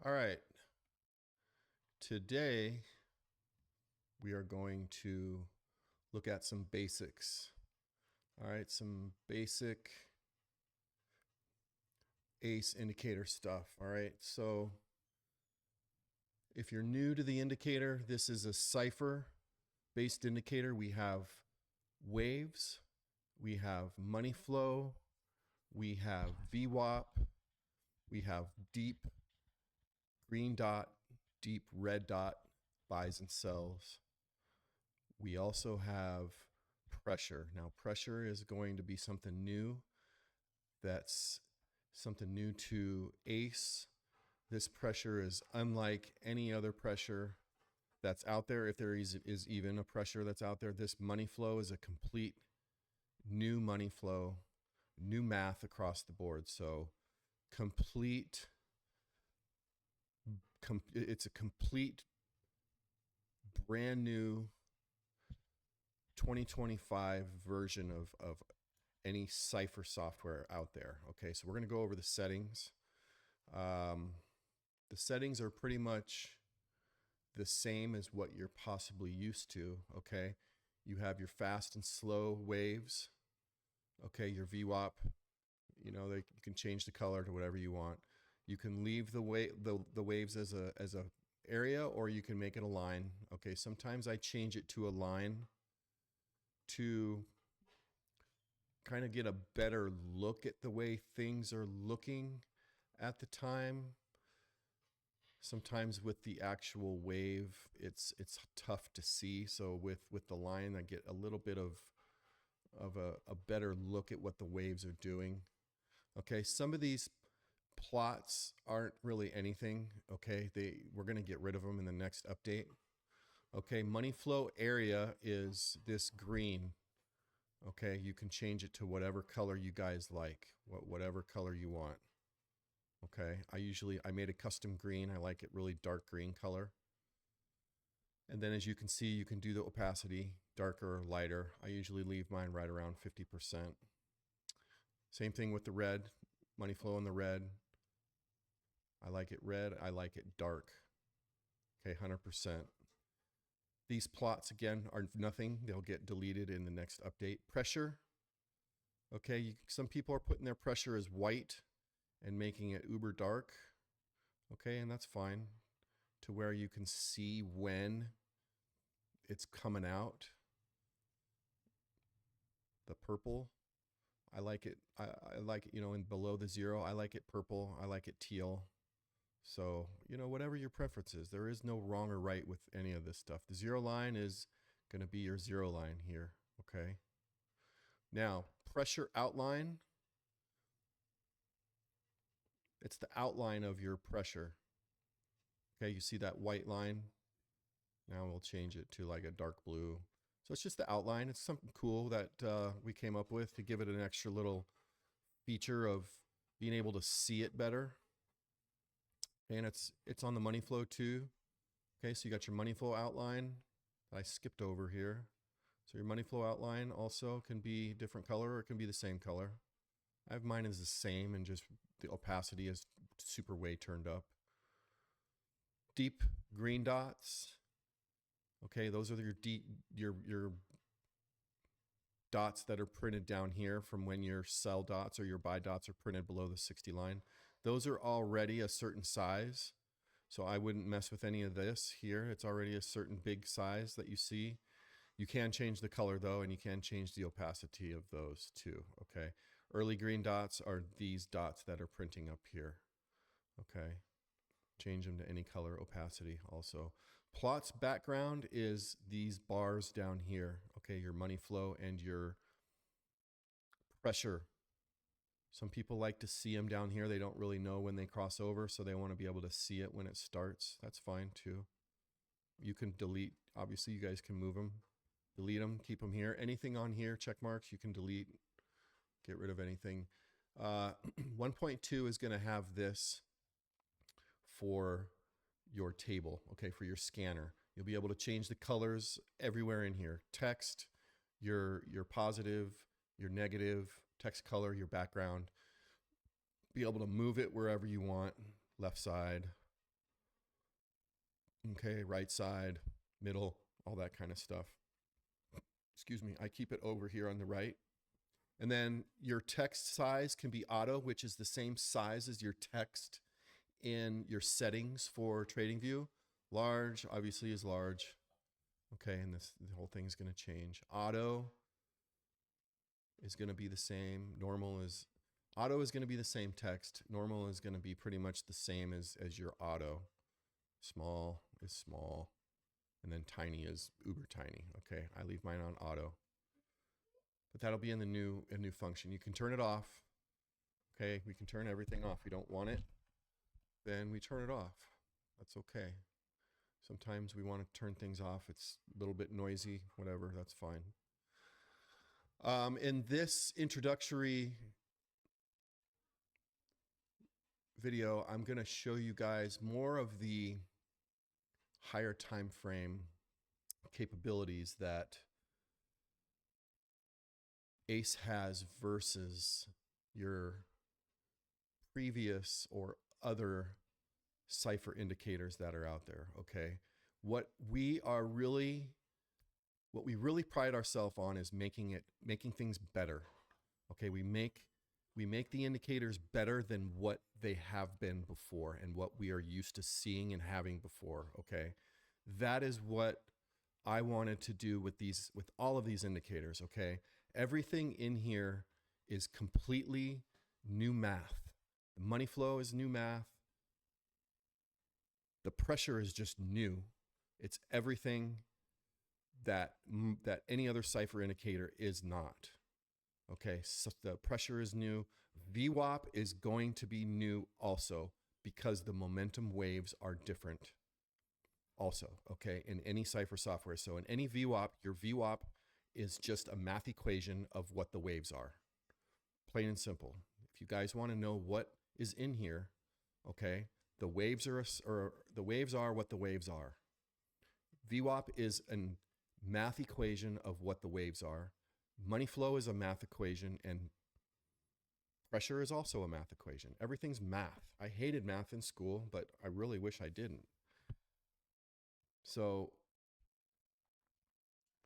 All right. Today we are going to look at some basics. All right, some basic ACE indicator stuff. All right, so if you're new to the indicator, this is a Cipher based indicator. We have waves, we have money flow, we have VWAP, we have deep green dot, deep red dot, buys and sells. We also have pressure. Now, pressure is going to be something new. That's something new to ACE. This pressure is unlike any other pressure that's out there. If there is even a pressure that's out there, this money flow is a complete new money flow, new math across the board. So complete, it's a complete brand new 2025 version of any Cipher software out there. Okay, so we're going to go over the settings. The settings are pretty much the same as what you're possibly used to. Okay, you have your fast and slow waves. Okay, your VWAP. You can change the color to whatever you want. You can leave the waves as a area, or you can make it a line. Okay, sometimes I change it to a line to kind of get a better look at the way things are looking at the time. Sometimes with the actual wave, it's tough to see. So with the line, I get a little bit of a better look at what the waves are doing. Okay, some of these plots aren't really anything. Okay, we're going to get rid of them in the next update. Okay, money flow area is this green. Okay, you can change it to whatever color you guys like, whatever color you want. Okay, I made a custom green. I like it really dark green color. And then as you can see, you can do the opacity darker or lighter. I usually leave mine right around 50%. Same thing with the red, money flow in the red. I like it red, I like it dark. Okay, 100%. These plots, again, are nothing. They'll get deleted in the next update. Pressure. Okay, some people are putting their pressure as white and making it uber dark. Okay, and that's fine, to where you can see when it's coming out. The purple, I like it. I like it, in below the zero, I like it purple. I like it teal. So, whatever your preference is, there is no wrong or right with any of this stuff. The zero line is going to be your zero line here. Okay. Now, pressure outline. It's the outline of your pressure. Okay, you see that white line? Now we'll change it to like a dark blue. So it's just the outline. It's something cool that we came up with to give it an extra little feature of being able to see it better. And it's on the money flow too. Okay, so you got your money flow outline that I skipped over here. So your money flow outline also can be different color, or it can be the same color. I have mine as the same, and just the opacity is super way turned up. Deep green dots. Okay, those are your dots that are printed down here from when your sell dots or your buy dots are printed below the 60 line. Those are already a certain size, so I wouldn't mess with any of this here. It's already a certain big size that you see. You can change the color though, and you can change the opacity of those too. Okay, early green dots are these dots that are printing up here. Okay, change them to any color opacity also. Plots background is these bars down here. Okay, your money flow and your pressure. Some people like to see them down here. They don't really know when they cross over, so they want to be able to see it when it starts. That's fine too. You can delete. Obviously, you guys can move them, delete them, keep them here. Anything on here, check marks, you can delete, get rid of anything. 1.2 is going to have this for your table, okay, for your scanner. You'll be able to change the colors everywhere in here. Text, your positive, your negative, text color, your background. Be able to move it wherever you want, left side, Okay, right side, middle, all that kind of stuff. Excuse me, I keep it over here on the right. And then your text size can be auto, which is the same size as your text in your settings for TradingView. Large obviously is large. Okay, and the whole thing is going to change. Auto is going to be the same. Auto is going to be the same text. Normal is going to be pretty much the same as your auto. Small is small, and then tiny is uber tiny. Okay, I leave mine on auto, but that'll be in a new function. You can turn it off. Okay, we can turn everything off. We don't want it, then we turn it off. That's okay. Sometimes we want to turn things off. It's a little bit noisy, whatever, that's fine. In this introductory video, I'm going to show you guys more of the higher time frame capabilities that ACE has versus your previous or other Cipher indicators that are out there. Okay, what we really pride ourselves on is making things better. Okay, we make the indicators better than what they have been before and what we are used to seeing and having before. Okay, that is what I wanted to do with all of these indicators. Okay, everything in here is completely new math. The money flow is new math. The pressure is just new. It's everything that any other Cipher indicator is not. Okay, so the pressure is new. VWAP is going to be new also because the momentum waves are different also, okay, in any Cipher software. So in any VWAP, your VWAP is just a math equation of what the waves are. Plain and simple. If you guys want to know what is in here, okay, the waves are what the waves are. VWAP is a math equation of what the waves are. Money flow is a math equation, and pressure is also a math equation. Everything's math. I hated math in school, but I really wish I didn't. So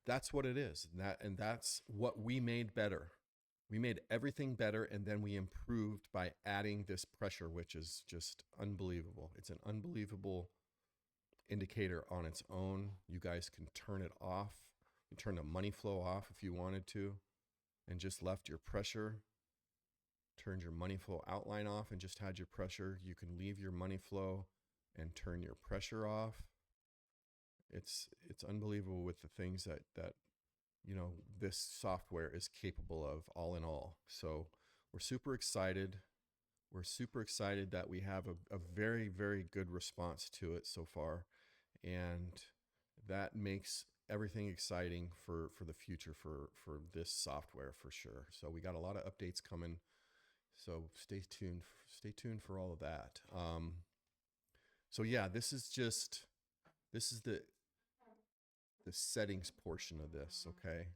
that's what it is. And that's what we made better. We made everything better, and then we improved by adding this pressure, which is just unbelievable. It's an unbelievable indicator on its own. You guys can turn it off. You turn the money flow off if you wanted to, and just left your pressure. Turned your money flow outline off and just had your pressure. You can leave your money flow and turn your pressure off. It's unbelievable with the things that this software is capable of, all in all. So we're super excited. We're super excited that we have a very, very good response to it so far. And that makes everything exciting for the future for this software for sure. So we got a lot of updates coming. So stay tuned. Stay tuned for all of that. So yeah, this is the settings portion of this. Okay,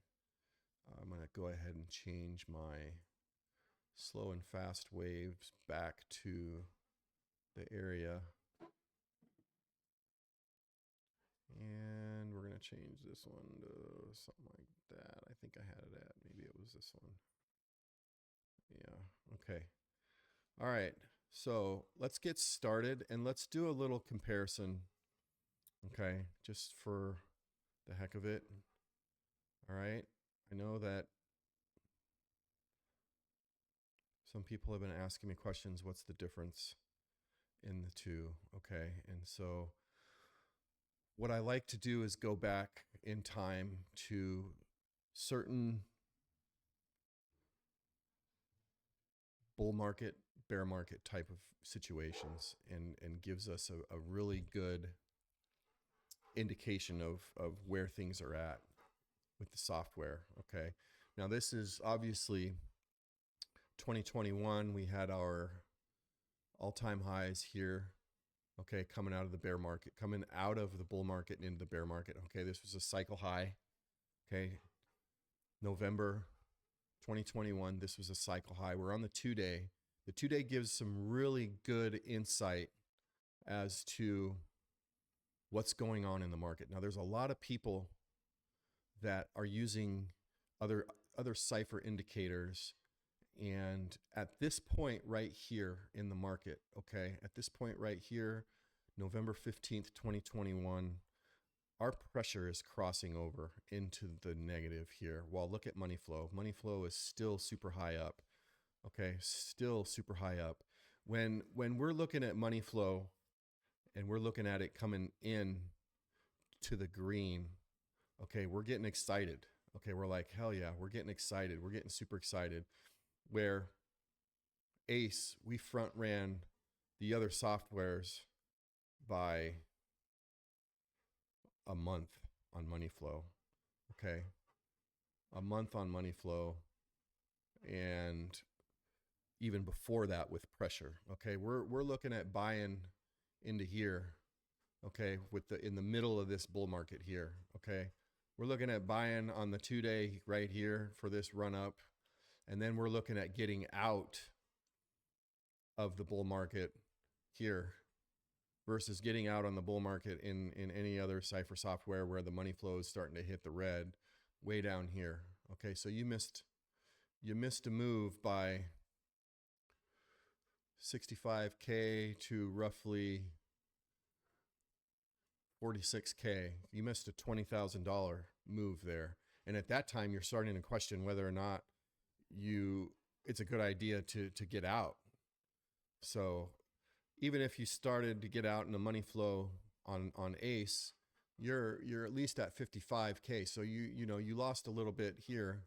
I'm gonna go ahead and change my slow and fast waves back to the area, and we're gonna change this one to something like that. I think I had it at, maybe it was this one. Yeah, okay. All right, so let's get started and let's do a little comparison, okay, just for the heck of it. All right, I know that some people have been asking me questions, what's the difference in the two, okay? And so what I like to do is go back in time to certain bull market, bear market type of situations, and gives us a really good indication of where things are at with the software, okay? Now this is obviously 2021. We had our all-time highs here, okay, coming out of the bear market, coming out of the bull market and into the bear market, okay? This was a cycle high, okay? November 2021, this was a cycle high. We're on the 2-day. The 2-day gives some really good insight as to what's going on in the market. Now, there's a lot of people that are using other Cipher indicators, and at this point right here in the market, okay, at this point right here, November 15th, 2021, our pressure is crossing over into the negative here. Well, look at money flow. Money flow is still super high up. Okay, still super high up. When we're looking at money flow and we're looking at it coming in to the green, okay, we're getting excited. Okay, we're like, hell yeah, we're getting excited. We're getting super excited. Where ACE, we front ran the other softwares by a month on money flow. Okay, a month on money flow, and even before that with pressure. Okay, we're looking at buying into here. Okay, with the in the middle of this bull market here. Okay, we're looking at buying on the 2-day right here for this run up, and then we're looking at getting out of the bull market here versus getting out on the bull market in any other Cipher software where the money flow is starting to hit the red way down here. Okay, so you missed a move by 65K to roughly 46K. You missed a $20,000 move there. And at that time, you're starting to question whether or not it's a good idea to get out. So even if you started to get out in the money flow on ACE, you're at least at 55K. So you lost a little bit here,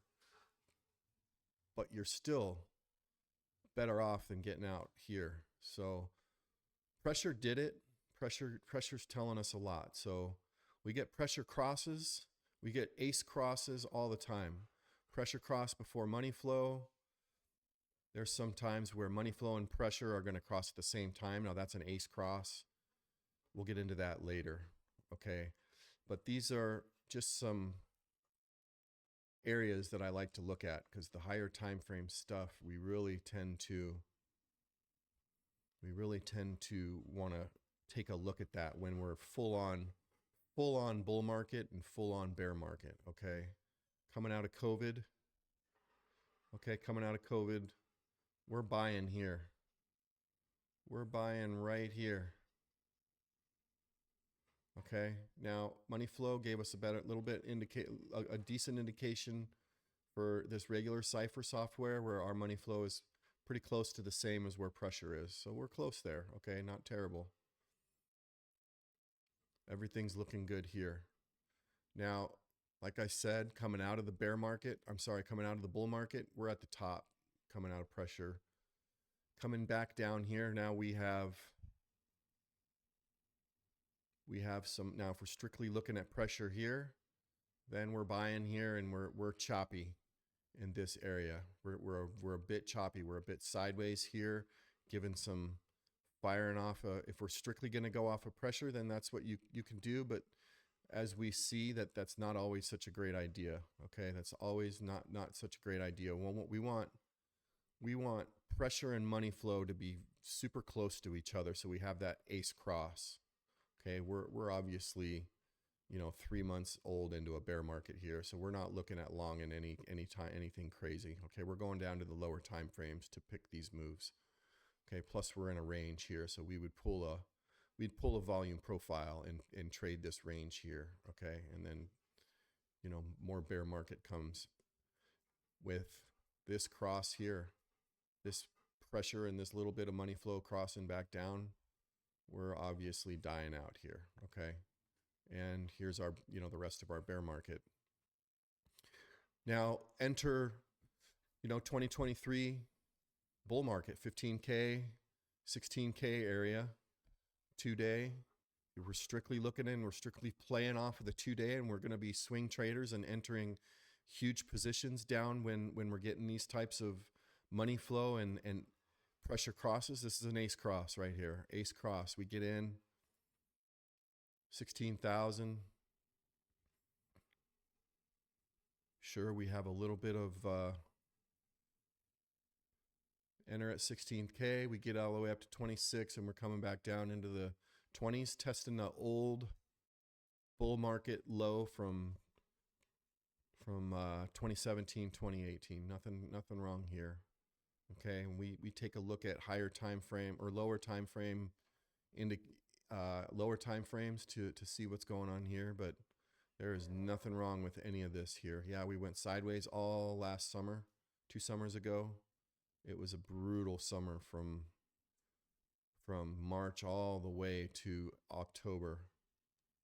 but you're still better off than getting out here. So pressure did it. Pressure's telling us a lot. So we get pressure crosses, we get ACE crosses all the time. Pressure cross before money flow. There's some times where money flow and pressure are going to cross at the same time. Now that's an ACE cross. We'll get into that later. Okay. But these are just some areas that I like to look at, because the higher time frame stuff, we really tend to want to take a look at that when we're full on bull market and full on bear market. Okay, coming out of COVID, we're buying here. We're buying right here. Okay, now money flow gave us a decent indication for this regular Cipher software, where our money flow is pretty close to the same as where pressure is. So we're close there. Okay, not terrible. Everything's looking good here. Now, like I said, coming out of the bull market, we're at the top, coming out of pressure. Coming back down here, now we have some, now if we're strictly looking at pressure here, then we're buying here, and we're choppy in this area. We're a bit choppy. We're a bit sideways here, given some firing off. If we're strictly going to go off of pressure, then that's what you can do. But as we see, that's not always such a great idea. Okay, that's always not such a great idea. Well, what we want pressure and money flow to be super close to each other, so we have that ACE cross. Okay, we're obviously 3 months old into a bear market here, so we're not looking at long in anything crazy. Okay, we're going down to the lower time frames to pick these moves. Okay, plus we're in a range here, so we'd pull a volume profile and trade this range here. Okay, and then more bear market comes with this cross here, this pressure and this little bit of money flow crossing back down. We're obviously dying out here. Okay, and here's our the rest of our bear market. Now enter 2023 bull market, 15K, 16K area, 2-day. We're strictly we're strictly playing off of the 2-day, and we're going to be swing traders and entering huge positions down when we're getting these types of money flow and pressure crosses. This is an ACE cross right here. ACE cross. We get in 16,000. Sure, we have a little bit of enter at 16K. We get all the way up to 26, and we're coming back down into the 20s, testing the old bull market low from 2017, 2018. Nothing wrong here. Okay, and we take a look at higher time frame or lower time frame into lower time frames to see what's going on here, but there is nothing wrong with any of this here. Yeah, we went sideways all last summer, 2 summers ago. It was a brutal summer from March all the way to October.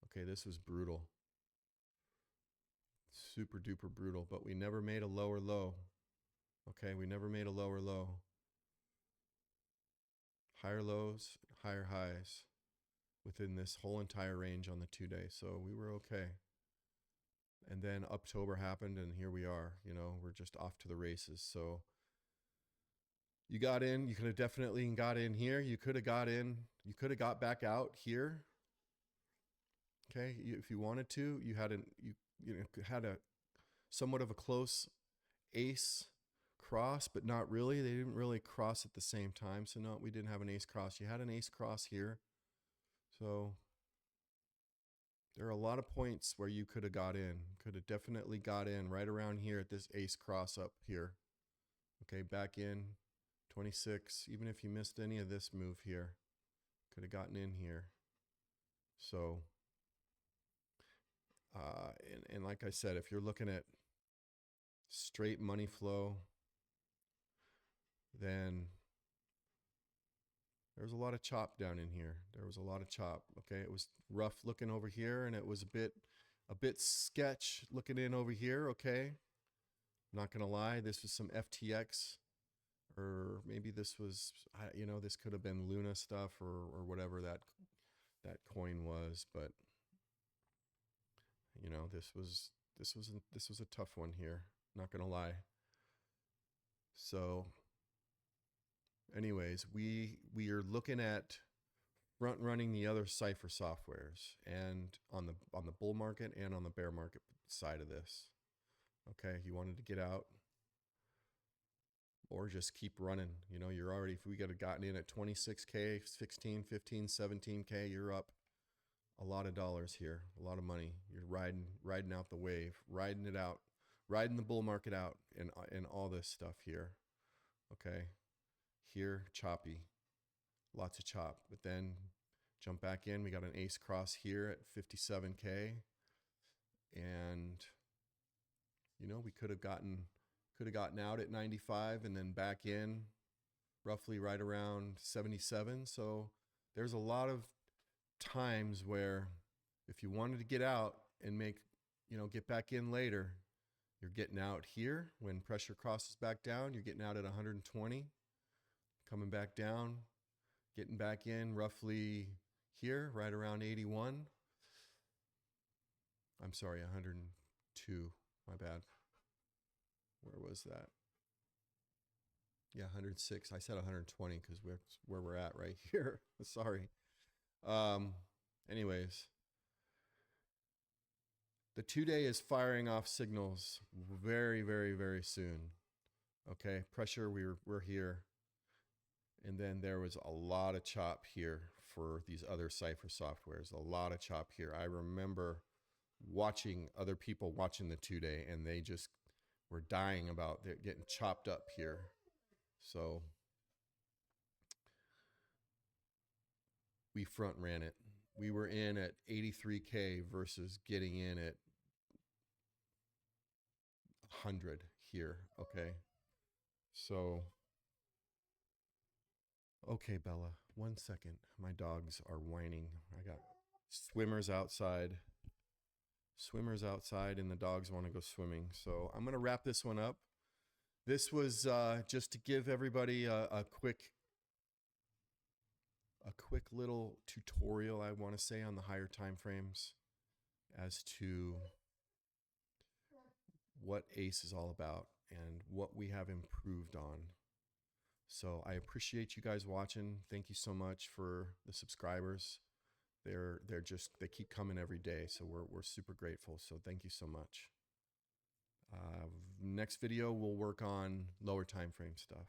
Okay, this was brutal. Super duper brutal, but we never made a lower low. Okay, we never made a lower low. Higher lows, higher highs within this whole entire range on the 2-day. So we were okay. And then October happened and here we are, you know, we're just off to the races. So you got in, you could have definitely got in here. You could have got in, you could have got back out here. Okay, if you wanted to, you had a somewhat of a close ace cross, but not really. They didn't really cross at the same time. So no, we didn't have an ace cross. You had an ace cross here. So there are a lot of points where you could have got in. Could have definitely got in right around here at this ace cross up here. Okay, back in 26. Even if you missed any of this move here, could have gotten in here. So, and like I said, if you're looking at straight money flow, then there was a lot of chop down in here. There was a lot of chop. Okay, it was rough looking over here, and it was a bit sketch looking in over here. Okay, not gonna lie, this was some FTX, or maybe this was, you know, this could have been Luna stuff or whatever that coin was. But you know, this was a tough one here. Not gonna lie. So anyways, we are looking at front running the other Cipher softwares, and on the bull market and on the bear market side of this. Okay, you wanted to get out or just keep running. You know, you're already, if we got gotten in at 26K, 16, 15, 17K, you're up a lot of dollars here, a lot of money. You're riding out the wave, riding it out, riding the bull market out, and all this stuff here. Okay. Here, choppy, lots of chop, but then jump back in. We got an ace cross here at 57K, and you know, we could have gotten out at 95 and then back in roughly right around 77. So there's a lot of times where if you wanted to get out and make, you know, get back in later, you're getting out here when pressure crosses back down. You're getting out at 120. Coming back down, getting back in roughly here, right around 81. I'm sorry, 102. My bad. Where was that? Yeah, 106. I said 120 because we're where we're at right here. Sorry. Anyways, the 2-day is firing off signals very, very, very soon. Okay, pressure. We're here. And then there was a lot of chop here for these other Cipher softwares, a lot of chop here. I remember watching other people watching the 2-day, and they just were dying about getting chopped up here. So we front ran it. We were in at 83K versus getting in at 100 here. Okay. So okay, Bella, 1 second. My dogs are whining. I got swimmers outside, and the dogs want to go swimming. So I'm going to wrap this one up. This was just to give everybody a quick little tutorial, I want to say, on the higher time frames as to what ACE is all about and what we have improved on. So I appreciate you guys watching. Thank you so much for the subscribers. They keep coming every day. So we're super grateful. So thank you so much. Next video, we'll work on lower time frame stuff.